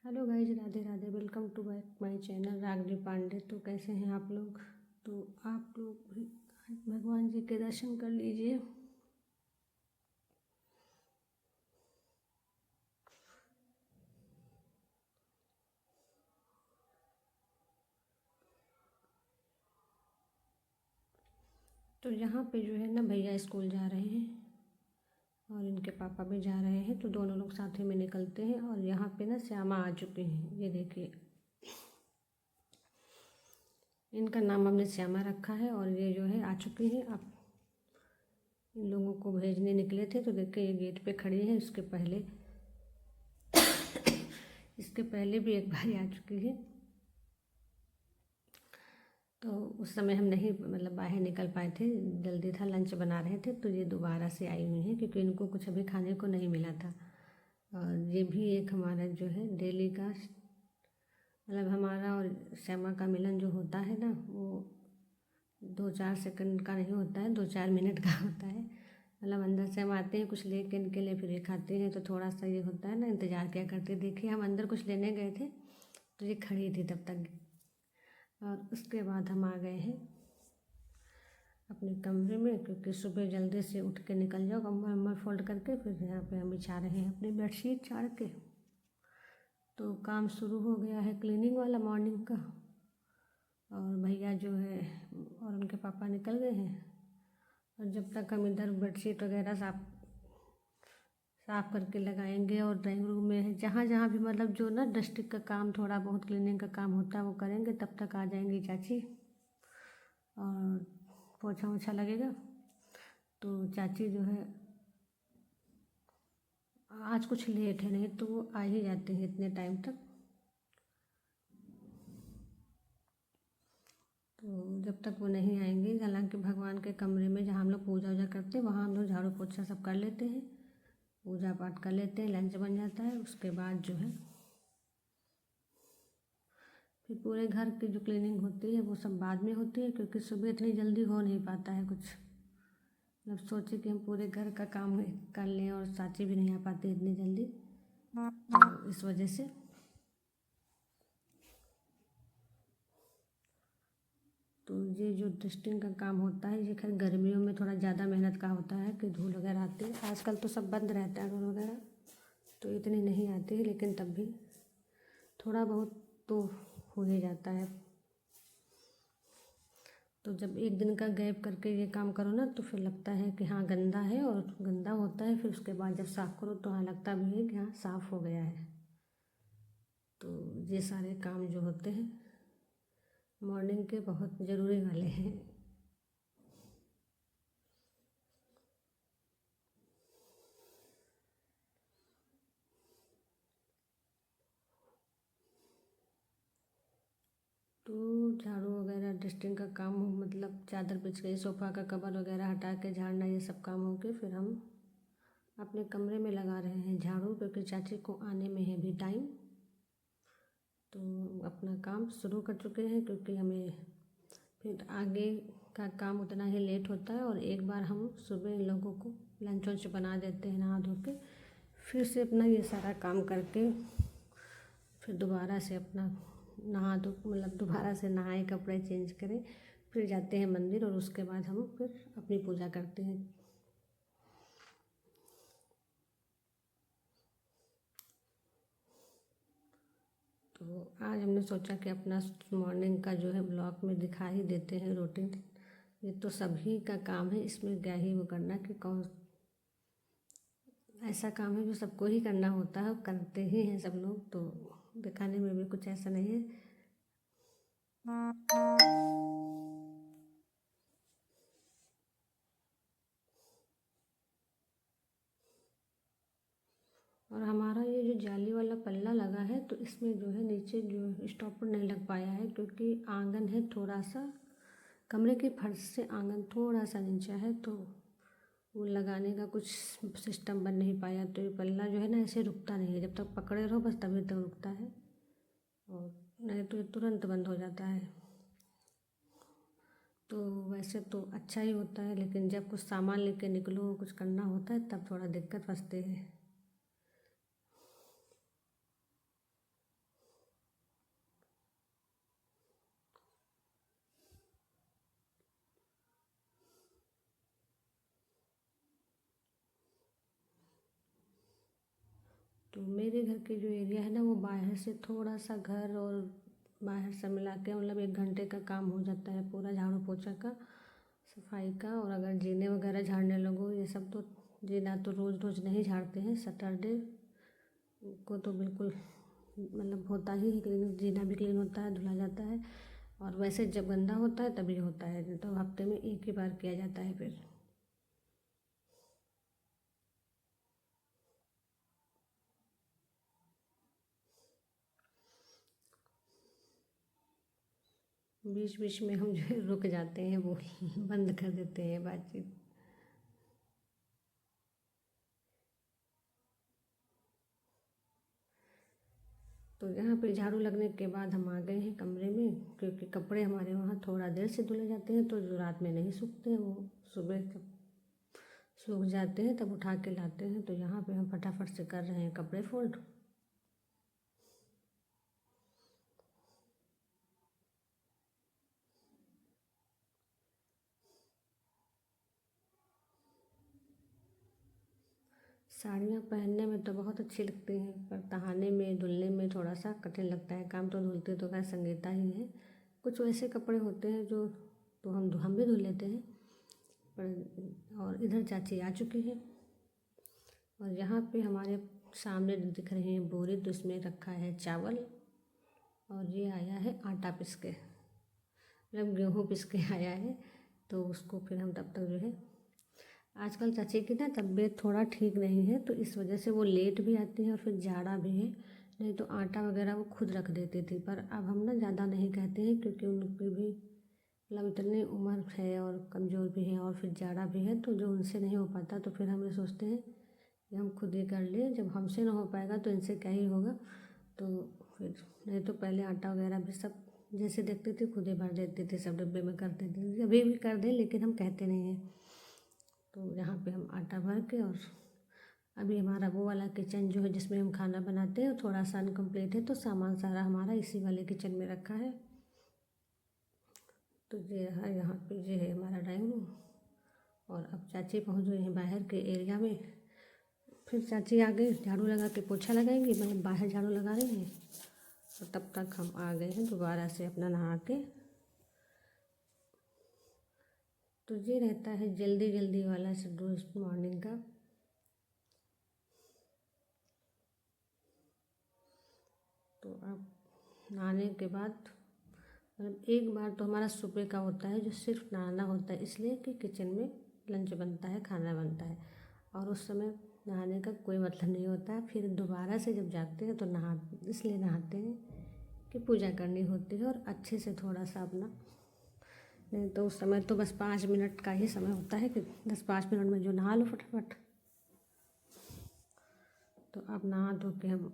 Hello guys, Radhe Radhe. Welcome to back my channel Ragini Pandey. तो कैसे हैं आप लोग? तो आप लोग भी भगवान जी के दर्शन कर लीजिए। तो यहाँ पे जो है ना, भैया स्कूल जा रहे हैं और इनके पापा भी जा रहे हैं, तो दोनों लोग साथ ही में निकलते हैं। और यहाँ पे ना श्यामा आ चुके हैं, ये देखिए, इनका नाम हमने श्यामा रखा है और ये जो है आ चुकी हैं। अब इन लोगों को भेजने निकले थे, तो देखिए ये गेट पे खड़ी है। इसके पहले भी एक बार आ चुकी है। तो उस समय हम नहीं बाहर निकल पाए थे, जल्दी था, लंच बना रहे थे। तो ये दोबारा से आई हुई हैं क्योंकि इनको कुछ अभी खाने को नहीं मिला था। और ये भी एक हमारा जो है डेली का हमारा और श्यामा का मिलन जो होता है ना, वो 2-4 सेकंड का नहीं होता है, 2-4 मिनट का होता है। अंदर से हम आते हैं कुछ लेके इनके लिए, फिर ये खाते हैं, तो थोड़ा सा ये होता है ना, इंतज़ार क्या करते। देखिए हम अंदर कुछ लेने गए थे तो ये खड़ी थी तब तक। और उसके बाद हम आ गए हैं अपने कमरे में, क्योंकि सुबह जल्दी से उठ के निकल जाओ, कम्बल वम्बल फोल्ड करके। फिर यहाँ पे हम बिछा रहे हैं अपनी बेडशीट झाड़ के। तो काम शुरू हो गया है क्लीनिंग वाला मॉर्निंग का। और भैया जो है और उनके पापा निकल गए हैं। और जब तक हम इधर बेडशीट वगैरह साफ़ करके लगाएंगे, और ड्राइंग रूम में जहाँ जहाँ भी जो ना डस्टिंग का काम, थोड़ा बहुत क्लीनिंग का काम होता है वो करेंगे, तब तक आ जाएंगी चाची और पोछा वोछा लगेगा। तो चाची जो है आज कुछ लेट है, नहीं तो वो आ ही जाते हैं इतने टाइम तक। तो जब तक वो नहीं आएंगे, हालांकि भगवान के कमरे में जहाँ हम लोग पूजा वूजा करते हैं, वहाँ हम लोग झाड़ू पोछा सब कर लेते हैं, पूजा पाठ कर लेते हैं, लंच बन जाता है। उसके बाद जो है फिर पूरे घर की जो क्लीनिंग होती है वो सब बाद में होती है, क्योंकि सुबह इतनी जल्दी हो नहीं पाता है कुछ। सोचे कि हम पूरे घर का काम कर लें, और चाची भी नहीं आ पाती इतनी जल्दी, तो इस वजह से। तो ये जो डस्टिंग का काम होता है, ये खैर गर्मियों में थोड़ा ज़्यादा मेहनत का होता है कि धूल वगैरह आती है। आजकल तो सब बंद रहता है धूल वगैरह, तो इतनी नहीं आती है, लेकिन तब भी थोड़ा बहुत तो हो ही जाता है। तो जब एक दिन का गैप करके ये काम करो ना, तो फिर लगता है कि हाँ गंदा है, और गंदा होता है। फिर उसके बाद जब साफ़ करो तो हाँ लगता भी है कि हाँ साफ़ हो गया है। तो ये सारे काम जो होते हैं मॉर्निंग के, बहुत ज़रूरी वाले हैं। तो झाड़ू वगैरह डस्टिंग का काम चादर बिछ गई, सोफ़ा का कवर वगैरह हटा के झाड़ना, ये सब काम हो के फिर हम अपने कमरे में लगा रहे हैं झाड़ू, क्योंकि चाची को आने में है भी टाइम। तो अपना काम शुरू कर चुके हैं, क्योंकि हमें फिर आगे का काम उतना ही लेट होता है। और एक बार हम सुबह इन लोगों को लंच वंच बना देते हैं नहा धो के, फिर से अपना ये सारा काम करके फिर दोबारा से अपना नहा धो दोबारा से नहाए, कपड़े चेंज करें, फिर जाते हैं मंदिर, और उसके बाद हम फिर अपनी पूजा करते हैं। तो आज हमने सोचा कि अपना मॉर्निंग का जो है ब्लॉग में दिखा ही देते हैं रूटीन। ये तो सभी का काम है, इसमें क्या ही वो करना कि कौन ऐसा काम है जो सबको ही करना होता है, करते ही हैं सब लोग। तो दिखाने में भी कुछ ऐसा नहीं है। और हमारा ये जो जाली वाला पल्ला लगा है, तो इसमें जो है नीचे जो स्टॉपर नहीं लग पाया है, क्योंकि आंगन है थोड़ा सा, कमरे के फर्श से आंगन थोड़ा सा नीचा है, तो वो लगाने का कुछ सिस्टम बन नहीं पाया। तो ये पल्ला जो है ना ऐसे रुकता नहीं है, जब तक पकड़े रहो बस तभी तक रुकता है, और नहीं तो ये तुरंत बंद हो जाता है। तो वैसे तो अच्छा ही होता है, लेकिन जब कुछ सामान लेके निकलो, कुछ करना होता है, तब थोड़ा दिक्कत फंसते हैं। तो मेरे घर के जो एरिया है ना वो बाहर से थोड़ा सा घर और बाहर से मिला के मतलब 1 घंटे का काम हो जाता है पूरा झाड़ू पोछा का, सफाई का। और अगर जीने वगैरह झाड़ने लगो ये सब तो जीना तो रोज़ रोज़ नहीं झाड़ते हैं, सैटरडे को तो बिल्कुल मतलब होता ही क्लीन, जीना भी क्लीन होता है, धुला जाता है। और वैसे जब गंदा होता है तभी होता है, तो हफ्ते में एक ही बार किया जाता है। फिर बीच-बीच में हम जो है रुक जाते हैं, वो बंद कर देते हैं बातचीत। तो यहाँ पे झाड़ू लगने के बाद हम आ गए हैं कमरे में, क्योंकि कपड़े हमारे वहाँ थोड़ा देर से धुले जाते हैं, तो जो रात में नहीं सूखते हैं वो सुबह जब सूख जाते हैं तब उठा के लाते हैं। तो यहाँ पे हम फटाफट से कर रहे हैं कपड़े फोल्ड। साड़ियाँ पहनने में तो बहुत अच्छी लगती हैं, पर तहाने में धुलने में थोड़ा सा कठिन लगता है काम। तो धुलते तो खैर संगीता ही है। कुछ वैसे कपड़े होते हैं जो तो हम भी धुल लेते हैं। पर और इधर चाची आ चुकी है और यहाँ पे हमारे सामने दिख रहे हैं बोरी, तो इसमें रखा है चावल और ये आया है आटा पिस के, मतलब गेहूँ पिस के आया है। तो उसको फिर हम तब तक जो है, आजकल चाची की ना तबीयत थोड़ा ठीक नहीं है, तो इस वजह से वो लेट भी आती है और फिर जाड़ा भी है। नहीं तो आटा वगैरह वो खुद रख देती थी, पर अब हम ना ज़्यादा नहीं कहते हैं, क्योंकि उनकी भी मतलब इतनी उम्र है और कमज़ोर भी है और फिर जाड़ा भी है, तो जो उनसे नहीं हो पाता तो फिर हम ये सोचते हैं कि हम खुद ही कर लें। जब हमसे ना हो पाएगा तो इनसे क्या ही होगा। तो फिर नहीं तो पहले आटा वगैरह भी सब जैसे देखते थे खुद ही भर देते थे, सब डिब्बे में कर देते थे। अभी भी कर दें लेकिन हम कहते नहीं हैं। तो यहाँ पे हम आटा भर के, और अभी हमारा वो वाला किचन जो है जिसमें हम खाना बनाते हैं थोड़ा सा अनकम्प्लीट है, तो सामान सारा हमारा इसी वाले किचन में रखा है। तो ये है, यहाँ पे ये है हमारा ड्राइंग रूम। और अब चाची पहुँच गई हैं बाहर के एरिया में। फिर चाची आ गई, झाड़ू लगा के पोछा लगाएंगी, मतलब बाहर झाड़ू लगा रही हैं। तो तब तक हम आ गए हैं दोबारा से अपना नहा के। तो ये रहता है जल्दी जल्दी वाला शेड्यूल मॉर्निंग का। तो अब नहाने के बाद मतलब एक बार तो हमारा सुबह का होता है जो सिर्फ नहाना होता है, इसलिए कि किचन में लंच बनता है, खाना बनता है, और उस समय नहाने का कोई मतलब नहीं होता है। फिर दोबारा से जब जाते हैं तो इसलिए नहाते हैं कि पूजा करनी होती है और अच्छे से थोड़ा सा अपना, नहीं तो उस समय तो बस 5 मिनट का ही समय होता है कि 10-5 मिनट में जो नहा लो फटाफट। तो अब नहा धो के हम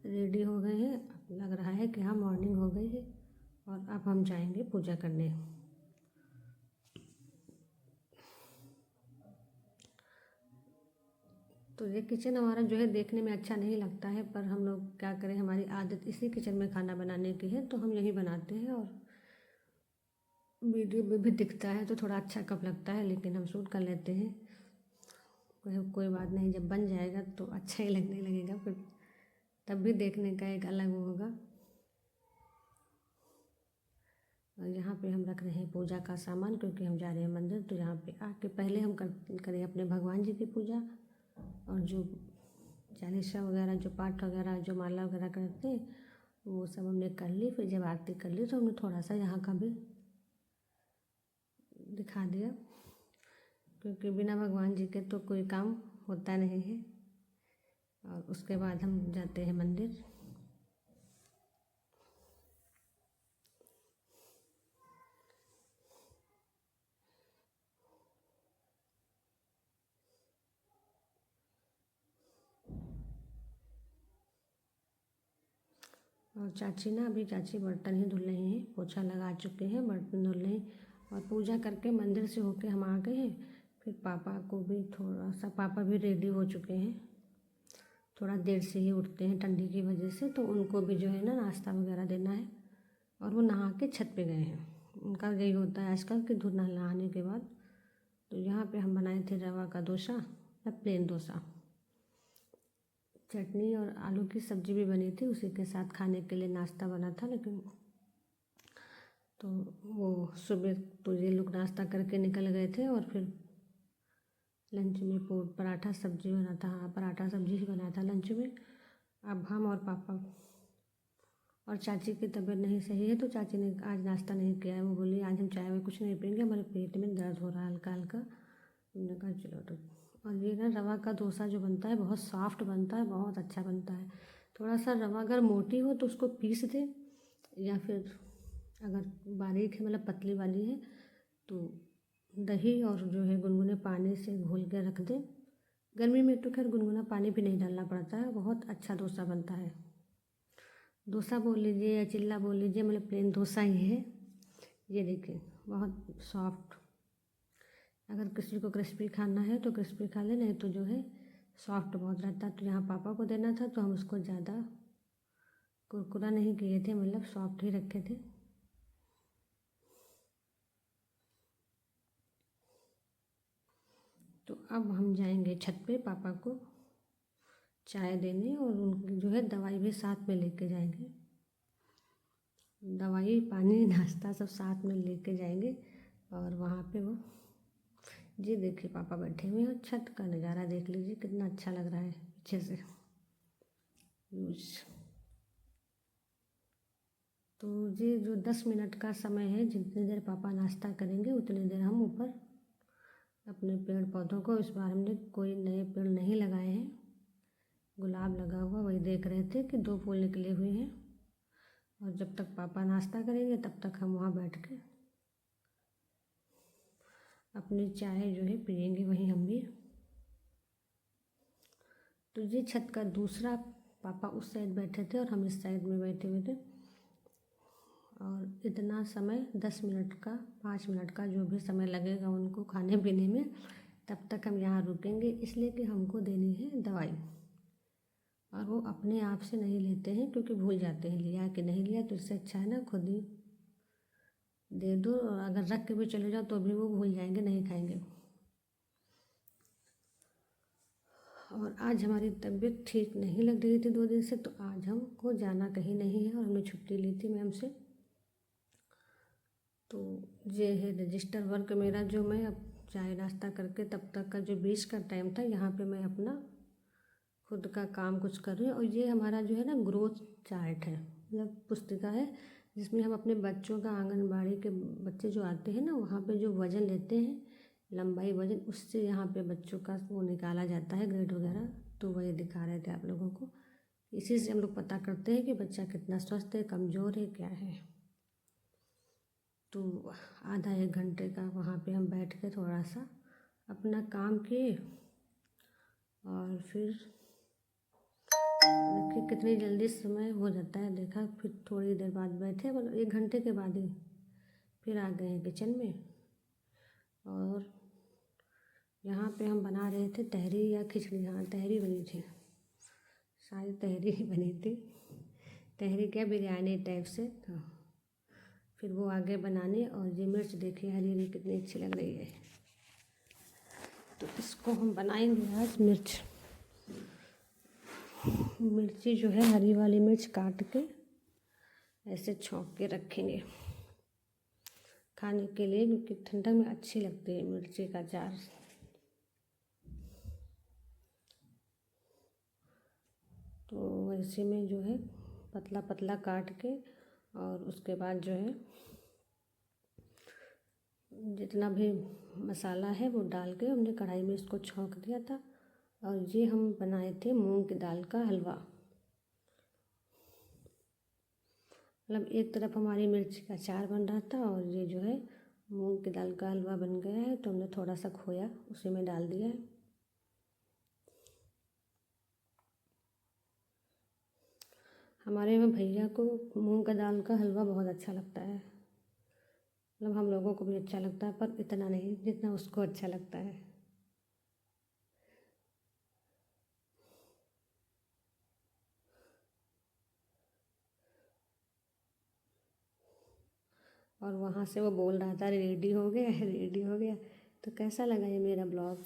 रेडी हो गए हैं। अब लग रहा है कि हाँ मॉर्निंग हो गई है और अब हम जाएंगे पूजा करने। तो ये किचन हमारा जो है देखने में अच्छा नहीं लगता है, पर हम लोग क्या करें, हमारी आदत इसी किचन में खाना बनाने की है, तो हम यही बनाते हैं। और वीडियो में भी दिखता है तो थोड़ा अच्छा कब लगता है, लेकिन हम शूट कर लेते हैं। कोई बात नहीं, जब बन जाएगा तो अच्छा ही लगने लगेगा, फिर तब भी देखने का एक अलग वो होगा। और यहाँ पे हम रख रहे हैं पूजा का सामान, क्योंकि हम जा रहे हैं मंदिर। तो यहाँ पे आके पहले हम करें अपने भगवान जी की पूजा, और जो चालीसा वगैरह, जो पाठ वगैरह, जो माला वगैरह करते हैं वो सब हमने कर ली। फिर जब आरती कर ली तो हमने थोड़ा सा यहाँ का भी दिखा दिया, क्योंकि बिना भगवान जी के तो कोई काम होता नहीं है। और उसके बाद हम जाते हैं मंदिर। और चाची ना, अभी चाची बर्तन ही धुल रही हैं, पोछा लगा चुके हैं, बर्तन धुल रही। और पूजा करके मंदिर से होके हम आ गए हैं। फिर पापा को भी थोड़ा सा, पापा भी रेडी हो चुके हैं, थोड़ा देर से ही उठते हैं ठंडी की वजह से, तो उनको भी जो है ना नाश्ता वगैरह देना है। और वो नहा के छत पे गए हैं, उनका यही होता है आजकल कि धुल नहाने के बाद। तो यहाँ पे हम बनाए थे रवा का डोसा या प्लेन डोसा। चटनी और आलू की सब्ज़ी भी बनी थी, उसी के साथ खाने के लिए नाश्ता बना था। लेकिन तो वो सुबह तो ये लोग नाश्ता करके निकल गए थे और फिर लंच में पराठा सब्ज़ी बना था। हाँ, पराठा सब्ज़ी ही बना था लंच में। अब हम और पापा और चाची की तबीयत नहीं सही है, तो चाची ने आज नाश्ता नहीं किया है। वो बोली आज हम चाय में कुछ नहीं पियेंगे, हमारे पेट में दर्द हो रहा है हल्का हल्का। हमने कहा चलो तो। और ये ना रवा का डोसा जो बनता है बहुत सॉफ्ट बनता है, बहुत अच्छा बनता है। थोड़ा सा रवा अगर मोटी हो तो उसको पीस दे, या फिर अगर बारीक है मतलब पतली वाली है तो दही और जो है गुनगुने पानी से घोल के रख दे। गर्मी में तो खैर गुनगुना पानी भी नहीं डालना पड़ता है, बहुत अच्छा डोसा बनता है। डोसा बोल लीजिए या चिल्ला बोल लीजिए, मतलब प्लेन डोसा ही है। ये देखिए बहुत सॉफ्ट। अगर किसी को क्रिस्पी खाना है तो क्रिस्पी खा ले, नहीं तो जो है सॉफ्ट बहुत रहता है। तो यहाँ पापा को देना था तो हम उसको ज़्यादा कुरकुरा नहीं किए थे, मतलब सॉफ्ट ही रखे थे। तो अब हम जाएंगे छत पे पापा को चाय देने, और उनकी जो है दवाई भी साथ में लेके जाएंगे। दवाई पानी नाश्ता सब साथ में लेके जाएंगे। और वहाँ पे वो जी देखिए पापा बैठे हुए हैं, छत का नज़ारा देख लीजिए कितना अच्छा लग रहा है पीछे से व्यूज। तो ये जो 10 मिनट का समय है, जितनी देर पापा नाश्ता करेंगे उतनी देर हम ऊपर अपने पेड़ पौधों को, इस बार हमने कोई नए पेड़ नहीं लगाए हैं, गुलाब लगा हुआ वही देख रहे थे कि 2 फूल निकले हुए हैं। और जब तक पापा नाश्ता करेंगे तब तक हम वहाँ बैठ के अपनी चाय जो है पियेंगे वहीं हम भी। तो ये छत का दूसरा, पापा उस साइड बैठे थे और हम इस साइड में बैठे हुए थे। और इतना समय 10 मिनट का 5 मिनट का जो भी समय लगेगा उनको खाने पीने में, तब तक हम यहाँ रुकेंगे, इसलिए कि हमको देनी है दवाई। और वो अपने आप से नहीं लेते हैं क्योंकि भूल जाते हैं लिया कि नहीं लिया। तो इससे अच्छा है ना खुद ही दे दो, और अगर रख के भी चले जाओ तो भी वो भूल जाएंगे, नहीं खाएंगे। और आज हमारी तबीयत ठीक नहीं लग रही थी 2 दिन से, तो आज हमको जाना कहीं नहीं है और हमने छुट्टी ली थी मैम से। तो ये है रजिस्टर वर्क मेरा, जो मैं अब चाय नाश्ता करके तब तक का जो बीच का टाइम था यहाँ पे मैं अपना खुद का काम कुछ कर रही हूँ। और ये हमारा जो है ना ग्रोथ चार्ट है, मतलब पुस्तिका है जिसमें हम अपने बच्चों का, आंगनबाड़ी के बच्चे जो आते हैं ना वहाँ पे जो वज़न लेते हैं, लंबाई वज़न, उससे यहाँ पे बच्चों का वो निकाला जाता है ग्रेड वगैरह। तो वही दिखा रहे थे आप लोगों को। इसी से हम लोग पता करते हैं कि बच्चा कितना स्वस्थ है, कमज़ोर है, क्या है। तो आधा 1 घंटे का वहाँ पे हम बैठ के थोड़ा सा अपना काम किए, और फिर देखिए कितनी जल्दी समय हो जाता है। देखा, फिर थोड़ी देर बाद बैठे, मतलब 1 घंटे के बाद ही फिर आ गए हैं किचन में। और यहाँ पे हम बना रहे थे तहरी या खिचड़ी। हाँ, तहरी बनी थी, शायद तहरी ही बनी थी। तहरी क्या, बिरयानी टाइप से। तो फिर वो आगे बनाने, और ये मिर्च देखिए हरी हरी कितनी अच्छी लग रही है। तो इसको हम बनाएंगे आज। मिर्ची जो है हरी वाली मिर्च काट के ऐसे छौंक के रखेंगे खाने के लिए, क्योंकि ठंडक में अच्छी लगती है मिर्ची का अचार। तो वैसे में जो है पतला पतला काट के, और उसके बाद जो है जितना भी मसाला है वो डाल के हमने कढ़ाई में इसको छौंक दिया था। और ये हम बनाए थे मूंग की दाल का हलवा। मतलब एक तरफ हमारी मिर्च का अचार बन रहा था, और ये जो है मूंग की दाल का हलवा बन गया है। तो हमने थोड़ा सा खोया उसी में डाल दिया है। हमारे में भैया को मूंग का दाल का हलवा बहुत अच्छा लगता है, मतलब हम लोगों को भी अच्छा लगता है, पर इतना नहीं जितना उसको अच्छा लगता है। और वहाँ से वो बोल रहा था रेडी हो गया है, रेडी हो गया। तो कैसा लगा ये मेरा ब्लॉग?